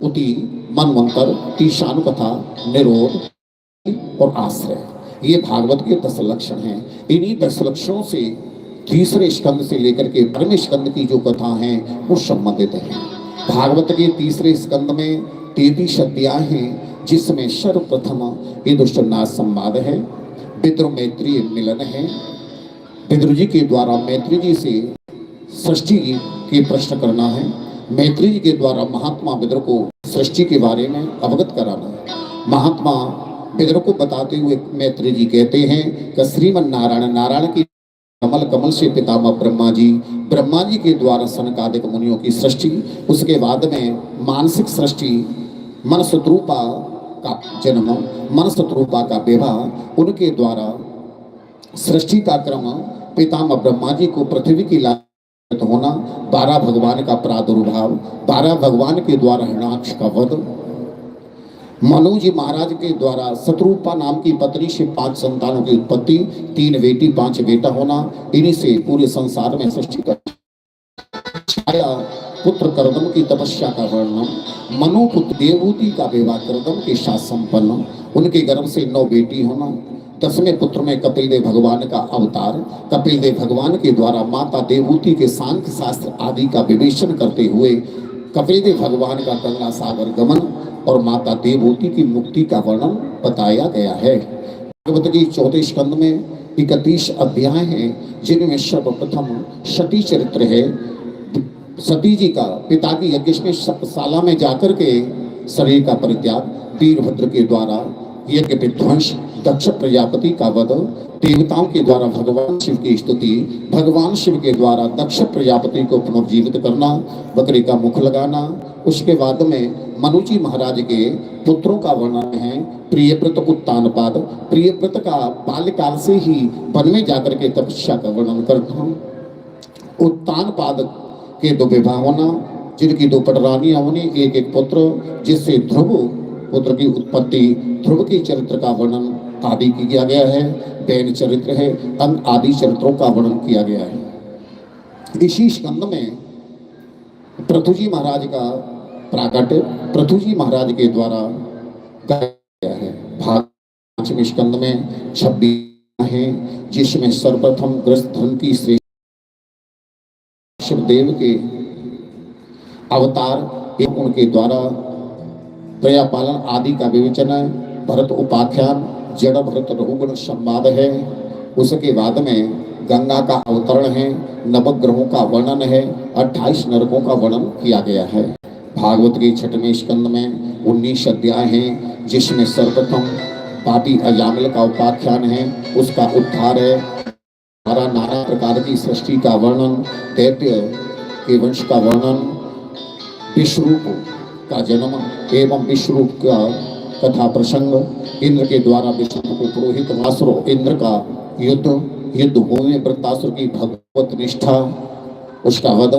उति, मनवंतर, ईशान कथा, निरोध और आश्रय, ये भागवत के 10 लक्षण हैं। इन्हीं 10 लक्षणों से तीसरे स्कंद से लेकर के 12वें स्कंद की जो कथा है वो संबंधित है। भागवत के तीसरे स्कंद में 33 अध्याय हैं, जिसमें सर्वप्रथम यदुष्टनाथ संवाद है, विद्रुह मैत्री मिलन है। विद्रुह जी के द्वारा मैत्री जी से सृष्टि के प्रश्न करना है, मैत्री जी के द्वारा महात्मा विद्रुह को सृष्टि के बारे में अवगत कराना है। महात्मा विद्रुह को बताते हुए मैत्री जी कहते हैं कि श्रीमन नारायण, नारायण की कमल, कमल से पितामह ब्रह्मा जी के द्वारा सनकादिक मुनियों की सृष्टि, उसके बाद में मानसिक सृष्टि, मन शत्रुपा का जन्म, मन शत्रुपा का विवाह, उनके द्वारा सृष्टि का क्रम, पितामह ब्रह्मा जी को पृथ्वी की लायक होना, 12 भगवान का प्रादुर्भाव, 12 भगवान के द्वारा हिरण्याक्ष का वध, मनु जी महाराज के द्वारा शत्रुपा नाम की पत्नी से 5 संतानों की उत्पत्ति, 3 बेटी 5 बेटा होना, इन्हीं से पूरे संसार में सृष्टि का छाया, पुत्र करदम की तपस्या का वर्णन, मनु पुत्र देवहूति का विवाह करदम के साथ संपन्न, उनके गर्भ से 9 बेटी होना, 10वें पुत्र में कपिल देव भगवान का अवतार, कपिल देव भगवान के द्वारा माता देवहूति के सांख्य शास्त्र आदि का विवेचन करते हुए कपिल देव भगवान का गंगा सागर गमन और माता देवहूति की मुक्ति का वर्णन बताया गया है। भागवत की 4 स्कंद में 31 अध्याय हैं, जिनमें सर्वप्रथम सती चरित्र है। सती जी का पिता की यज्ञ में शाला में जाकर के शरीर का परित्याग, वीरभद्र के द्वारा यज्ञ विध्वंस, दक्ष प्रजापति का वध, देवताओं के द्वारा भगवान शिव की स्तुति, भगवान शिव के द्वारा दक्ष प्रजापति को पुनर्जीवित करना, बकरी का मुख लगाना, उसके बाद में मनु जी महाराज के पुत्रों का वर्णन है। प्रियव्रत उत्तानपाद, प्रियव्रत का बाल्यकाल से ही वन में जाकर के तपस्या का वर्णन करता हूँ। उत्तानपाद के 2 विवाह होना, जिनकी 2 पटरानियां होनी, एक पुत्र, जिससे ध्रुव पुत्र की उत्पत्ति, ध्रुव के चरित्र का वर्णन आदि किया गया है। बैन चरित्र है, अंग आदि चरित्रों का वर्णन किया गया है। इसी स्कंद में पृथु जी महाराज का प्राकट्य पृथु जी महाराज के द्वारा गाया गया है। भाग 5वें स्कंद में 26 हैं, जिसमें सर्वप्रथम ग्रस्त धन की श्रेष्ठ शिवदेव के अवतार एवं उनके द्वारा प्रया पालन आदि का विवेचन है। भरत उपाख्यान, जड़ भरत रघुगुण संवाद है। उसके बाद में गंगा का अवतरण है, नवग्रहों का वर्णन है, 28 नरकों का वर्णन किया गया है। भागवत के 6वें स्कंद में 19 अध्याय हैं, जिसमें सर्वप्रथम पापी अजामिल का उपाख्यान है, उसका उद्धार है। नाना प्रकार की सृष्टि का वर्णन, दैत्य के वंश का वर्णन, विश्वरूप का जन्म एवं विश्वरूप का कथा प्रसंग, इंद्र के द्वारा विष्णु को पुरोहित वासुर इंद्र का युद्ध भूमि वृत्तासुर की भगवत निष्ठा, उसका वध,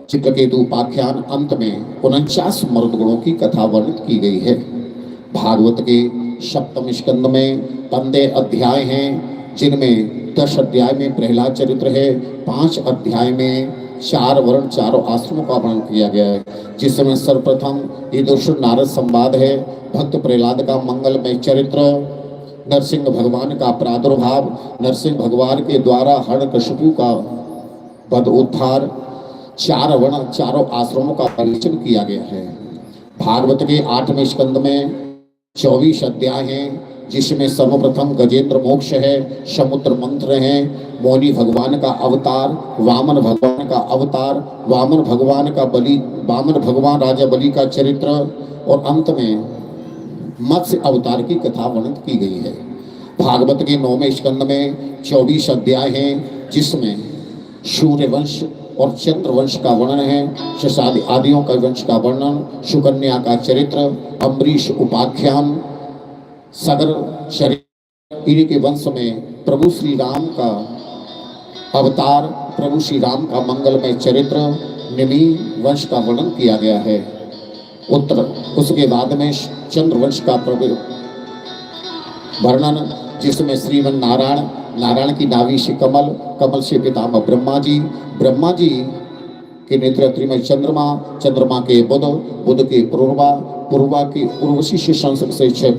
चित्रकेतु उपाख्यान, अंत में 49 मर्द गुणों की कथा वर्णित की गई है। भागवत के 7वें स्कंद में 15 अध्याय हैं, जिनमें 10 अध्याय में प्रहलाद चरित्र है, 5 अध्याय में 4 वर्ण 4 आश्रमों का वर्णन किया गया है, जिसमें सर्वप्रथम यदुष्ट नारद संवाद है, भक्त प्रहलाद का मंगलमय चरित्र, नरसिंह भगवान का प्रादुर्भाव, नरसिंह भगवान के द्वारा हिरण्यकशिपु का वध उद्धार, 4 वर्ण 4 आश्रमों का परिचय किया गया है। भागवत के 8वें स्कंद में 24 अध्याय हैं, जिसमें सर्वप्रथम गजेंद्र मोक्ष है, समुद्र मंत्र है, मौनी भगवान का अवतार, वामन भगवान का अवतार, वामन भगवान का बलि, वामन भगवान राजा बलि का चरित्र, और अंत में मत्स्य अवतार की कथा वर्णित की गई है। भागवत के 9वें स्कंद में 24 अध्याय हैं, जिसमें सूर्य वंश और चंद्र वंश का वर्णन है, शशादि आदियों का वंश का वर्णन, सुकन्या का चरित्र, अम्बरीश उपाख्यान, सगर शरीर, इन्हीं के वंश में प्रभु श्री राम का अवतार, प्रभु श्री राम का मंगलमय चरित्र, निमि वंश का वर्णन किया गया है। उत्तर उसके बाद में चंद्र वंश का वर्णन, जिसमें श्रीमन नारायण, नारायण की नाभि से कमल, कमल से पितामह ब्रह्मा जी के नेतृत्व में चंद्रमा, चंद्रमा के बुध, बुध के पूर्वा, पूर्वा के उर्वशी से 6